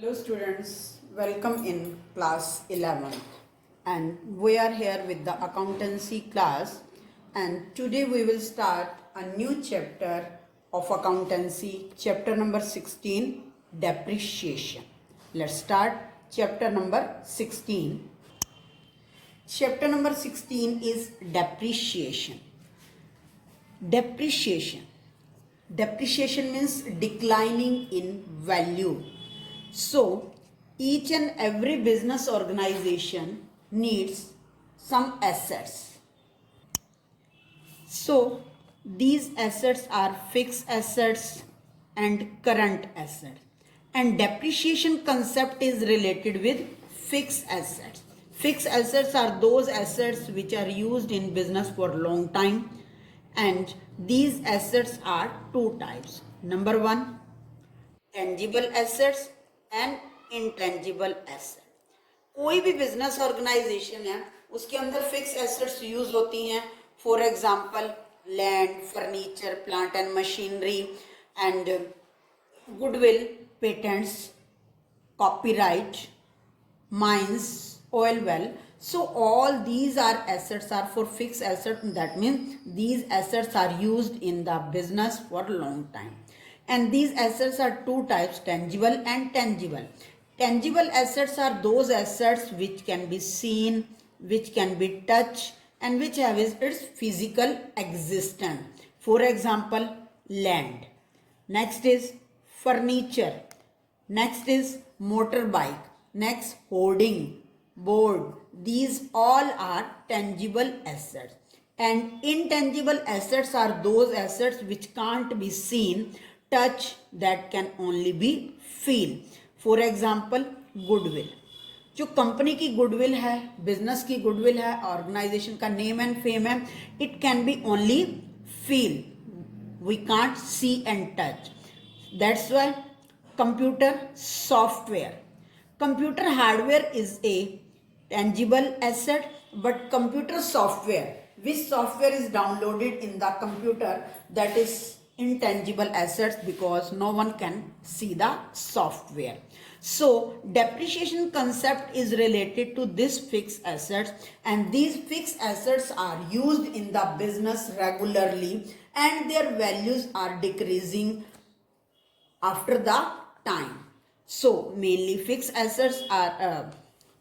Hello students, welcome in class 11 and we are here with the accountancy class and today we will start a new chapter of accountancy, chapter number 16, depreciation. Let's start chapter number 16. Chapter number 16 is depreciation. Depreciation. Depreciation means declining in value. So, each and every business organization needs some assets. So, these assets are fixed assets and current assets. And depreciation concept is related with fixed assets. Fixed assets are those assets which are used in business for a long time. And these assets are two types. Number one, tangible assets and intangible asset. कोई भी business organisation है उसके अंदर fix assets use होती हैं. For example land, furniture, plant and machinery and goodwill, patents, copyright, mines, oil well. So all these are assets are for fixed asset. That means these assets are used in the business for a long time. And these assets are two types, tangible and tangible. Tangible assets are those assets which can be seen, which can be touched, and which have its physical existence. For example, land. Next is furniture. Next is motorbike. Next, hoarding, board. These all are tangible assets. And intangible assets are those assets which can't be seen, touch, that can only be feel. For example, goodwill. जो company की goodwill है, business की goodwill है, organisation का name and fame है, it can be only feel. We can't see and touch. That's why computer software. Computer hardware is a tangible asset, but computer software, which software is downloaded in the computer, that is intangible assets because no one can see the software. So depreciation concept is related to this fixed assets, and these fixed assets are used in the business regularly and their values are decreasing after the time. So mainly fixed assets are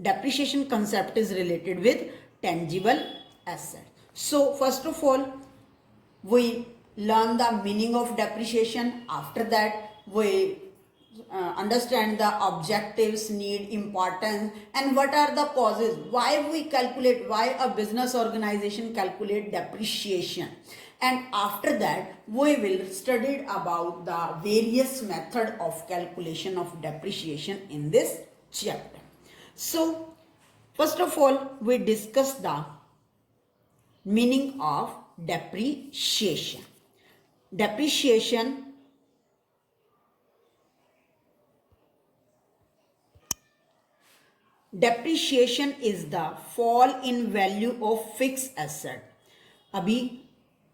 depreciation concept is related with tangible assets. So first of all we learn the meaning of depreciation. After that we understand the objectives, need, importance, and what are the causes, why we calculate, why a business organization calculate depreciation. And after that we will study about the various method of calculation of depreciation in this chapter. So first of all we discuss the meaning of depreciation. Depreciation is the fall in value of fixed asset. अभी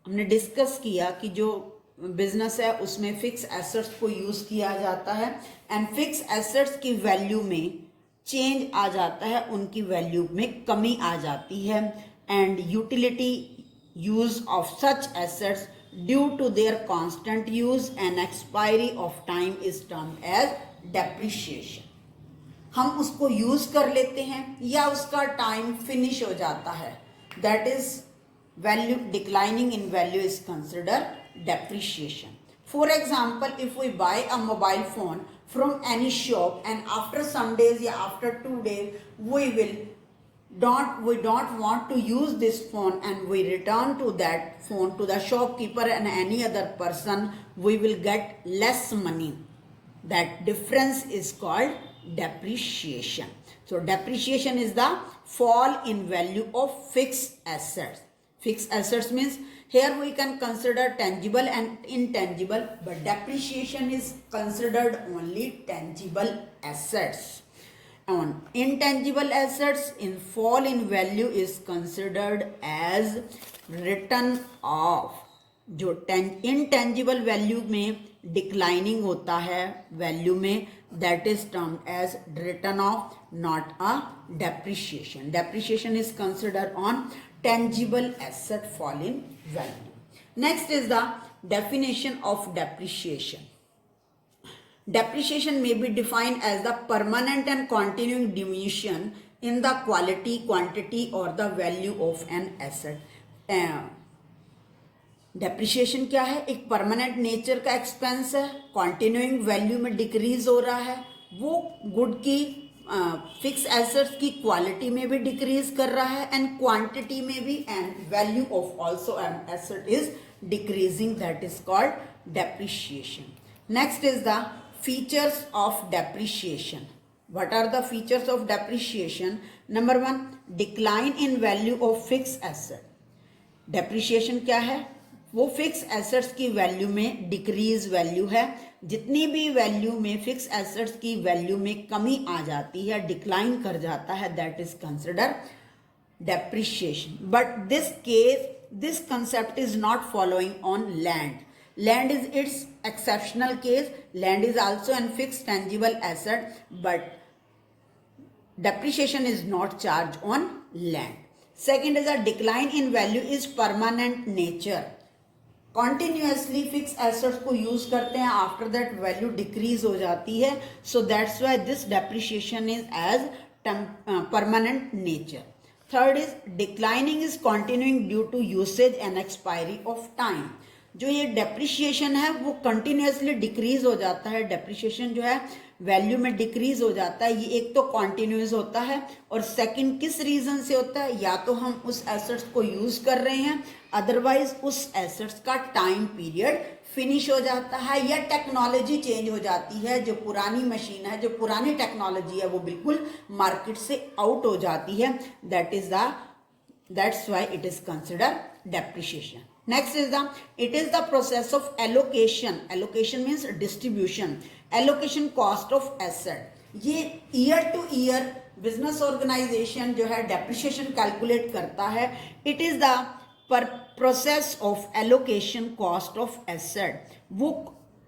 हमने discuss किया कि जो business है उसमें fix assets को use किया जाता है एंड फिक्स एसेट्स की वैल्यू में चेंज आ जाता है, उनकी वैल्यू में कमी आ जाती है. And utility use of such assets due to their constant use and expiry of time is termed as depreciation. हम उसको यूज कर लेते हैं या उसका टाइम फिनिश हो जाता है, that is value declining in value is considered depreciation. For example, if we buy a mobile phone from any shop and after some days or after 2 days we don't want to use this phone and we return to that phone to the shopkeeper and any other person, we will get less money. That difference is called depreciation. So depreciation is the fall in value of fixed assets. Fixed assets means here we can consider tangible and intangible, but depreciation is considered only tangible assets. On intangible assets in fall in value is considered as written off. जो intangible value में declining होता है value में, that is termed as written off, not a depreciation. Depreciation is considered on tangible asset fall in value. Next is the definition of depreciation. Depreciation may be defined as the permanent and continuing diminution in the quality, quantity or the value of an asset. Depreciation क्या है? एक permanent nature का expense है, continuing value में decrease हो रहा है, वो गुड की फिक्स एसेट्स की क्वालिटी में भी डिक्रीज कर रहा है एंड क्वांटिटी में भी, and value of also an asset is decreasing, that is called depreciation. Next is the features of depreciation. What are the features of depreciation? Number 1, decline in value of fixed asset. Depreciation क्या है? वो fix assets की value में decrease value है. जितनी भी value में fix assets की वैल्यू में कमी आ जाती है, डिक्लाइन कर जाता है, that is consider depreciation. But this concept is not following on land. Land is its exceptional case. Land is also a fixed tangible asset, but depreciation is not charged on land. Second is a decline in value is permanent nature. Continuously fixed assets को use करते हैं, after that value decrease हो जाती है, so that's why this depreciation is as permanent nature. Third is declining is continuing due to usage and expiry of time. जो ये depreciation है वो कंटिन्यूसली डिक्रीज हो जाता है. डेप्रिशिएशन जो है वैल्यू में डिक्रीज हो जाता है. ये एक तो कॉन्टिन्यूस होता है और सेकंड किस रीजन से होता है? या तो हम उस एसेट्स को यूज कर रहे हैं, अदरवाइज उस एसेट्स का टाइम पीरियड फिनिश हो जाता है, या टेक्नोलॉजी चेंज हो जाती है. जो पुरानी मशीन है, जो पुरानी टेक्नोलॉजी है, वो बिल्कुल मार्केट से आउट हो जाती है. That's why it is considered depreciation. Next is it is the process of allocation. Allocation means distribution. Allocation cost of asset. ये year to year business organisation जो है डेप्रिशिएशन कैलकुलेट करता है. It is the process of allocation cost of asset. वो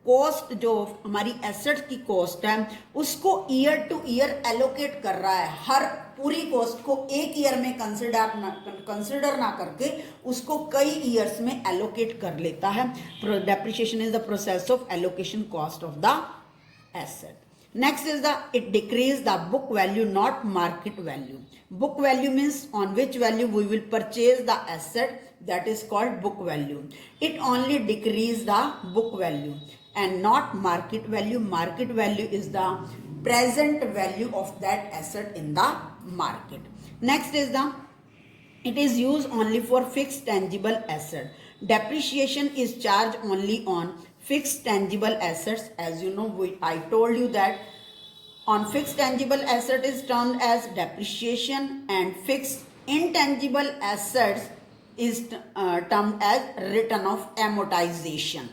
cost जो हमारी asset की cost है उसको ईयर टू ईयर एलोकेट कर रहा है. हर पूरी कॉस्ट को एक ईयर में कंसिडर ना करके उसको कई ईयर्स में एलोकेट कर लेता है. Depreciation is the process of allocation cost of the asset. Next is it decrease the book value, not market value. Book value means on which value we will purchase the asset, that is called book value. It only decrease the book value and not market value. Market value is the present value of that asset in the market. Next is it is used only for fixed tangible asset. Depreciation is charged only on fixed tangible assets. As you know, I told you that on fixed tangible asset is termed as depreciation and fixed intangible assets is termed as written off amortization.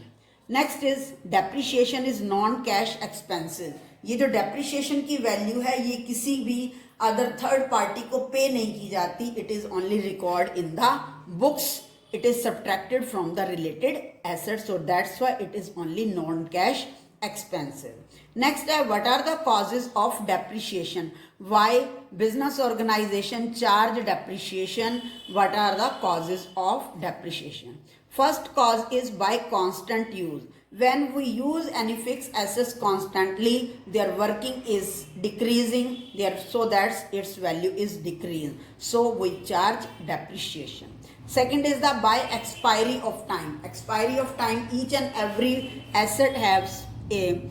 Next is depreciation is non-cash expenses. ये जो depreciation की value है ये किसी भी other third party को pay नहीं की जाती. It is only recorded in the books. It is subtracted from the related assets, so that's why it is only non-cash expenses. Next, what are the causes of depreciation? Why business organization charge depreciation? What are the causes of depreciation? First cause is by constant use. When we use any fixed assets constantly, their working is decreasing, so that its value is decreased. So we charge depreciation. Second is the by expiry of time. Expiry of time, each and every asset has a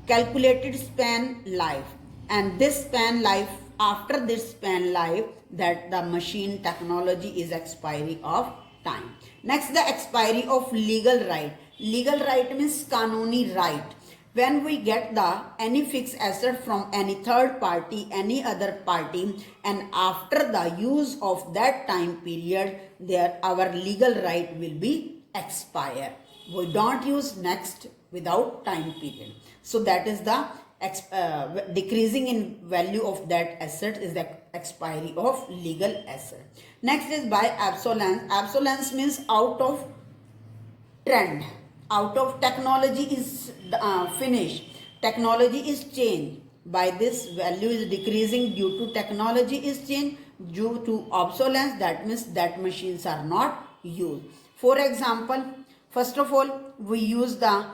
calculated span life, and this span life, after this span life, that the machine technology is expiry of time. Next, the expiry of legal right. Legal right means kanuni right. When we get any fixed asset from any third party, any other party, and after the use of that time period, our legal right will be expired. We don't use next without time period. So that is the decreasing in value of that asset is the expiry of legal asset. Next is by obsolescence. Obsolescence means out of trend. Out of technology is finished. technology is changed. By this, value is decreasing due to technology is changed, due to obsolescence. That means that machines are not used. For example, first of all, we use the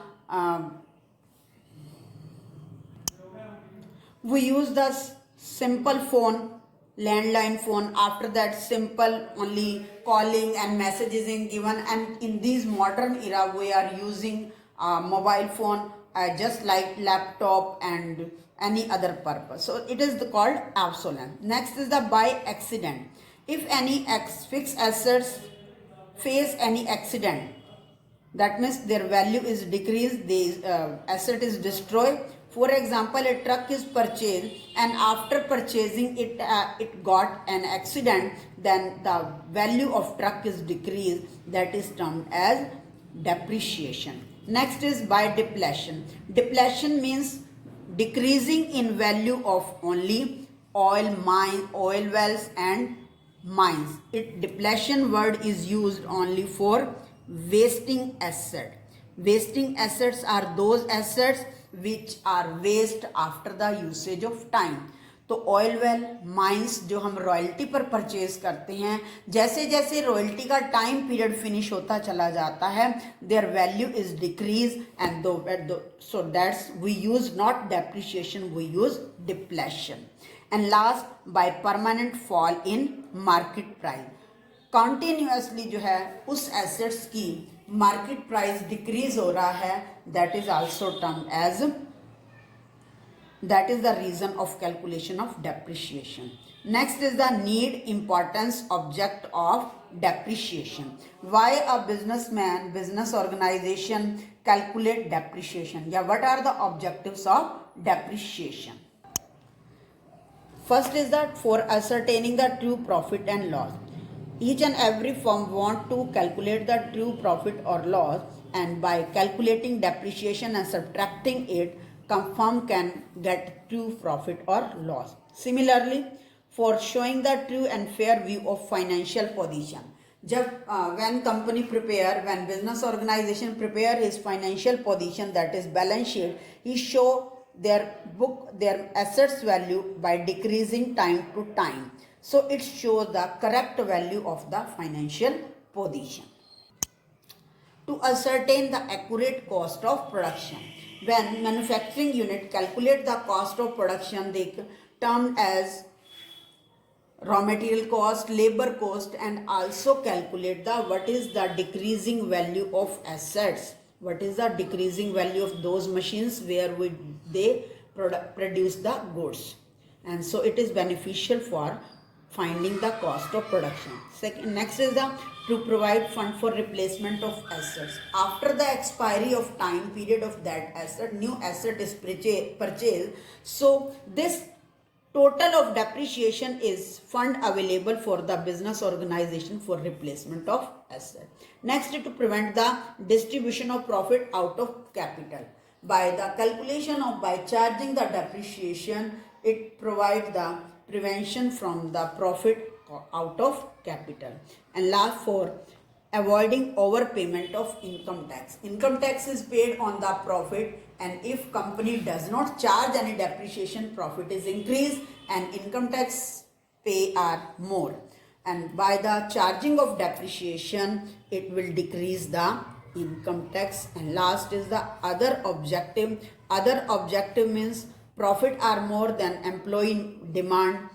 simple phone, landline phone. After that, simple only calling and messages in given, and in this modern era we are using mobile phone just like laptop and any other purpose. So it is called obsolescence. Next is the by accident. If any fixed assets face any accident, that means their value is decreased, the asset is destroyed. For example, a truck is purchased and after purchasing it, it got an accident, then the value of truck is decreased. That is termed as depreciation. Next is by depletion. Depletion means decreasing in value of only oil wells and mines. Depletion word is used only for wasting asset. Wasting assets are those assets which are waste after the usage of time. तो oil well mines जो हम royalty पर purchase करते हैं, जैसे जैसे royalty का time period finish होता चला जाता है, their value is decrease and so that's we use not depreciation, we use depletion. And last by permanent fall in market price. Continuously जो है उस एसेट्स की मार्केट प्राइस डिक्रीज हो रहा है, that is also termed as, that is the reason of calculation of depreciation. Next is the need, importance, object of depreciation. Why a businessman, business organization calculate depreciation? Yeah, what are the objectives of depreciation? First is that for ascertaining the true profit and loss. Each and every firm want to calculate the true profit or loss, and by calculating depreciation and subtracting it, firm can get true profit or loss. Similarly, for showing the true and fair view of financial position, when company prepare, when business organization prepare his financial position, that is balance sheet, he show their assets value by decreasing time to time. So it shows the correct value of the financial position. To ascertain the accurate cost of production. When manufacturing unit calculate the cost of production, they termed as raw material cost, labor cost, and also calculate the what is the decreasing value of assets. What is the decreasing value of those machines where they produce the goods, and so it is beneficial for finding the cost of production. Next is to provide fund for replacement of assets. After the expiry of time period of that asset, new asset is purchased. So this total of depreciation is fund available for the business organization for replacement of asset. Next is to prevent the distribution of profit out of capital. By the calculation of, by charging the depreciation, it provides the prevention from the profit out of capital. And last, for avoiding overpayment of income tax. Income tax is paid on the profit, and if company does not charge any depreciation, profit is increased and income tax pay are more. And by the charging of depreciation, it will decrease the income tax. And last is the other objective. Other objective means profit are more than employee demand,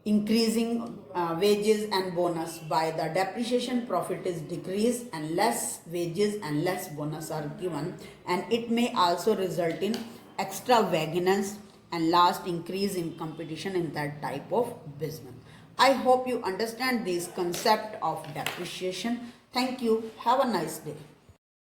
increasing wages and bonus. By the depreciation, profit is decreased and less wages and less bonus are given, and it may also result in extravagance and last, increase in competition in that type of business. I hope you understand this concept of depreciation. Thank you. Have a nice day.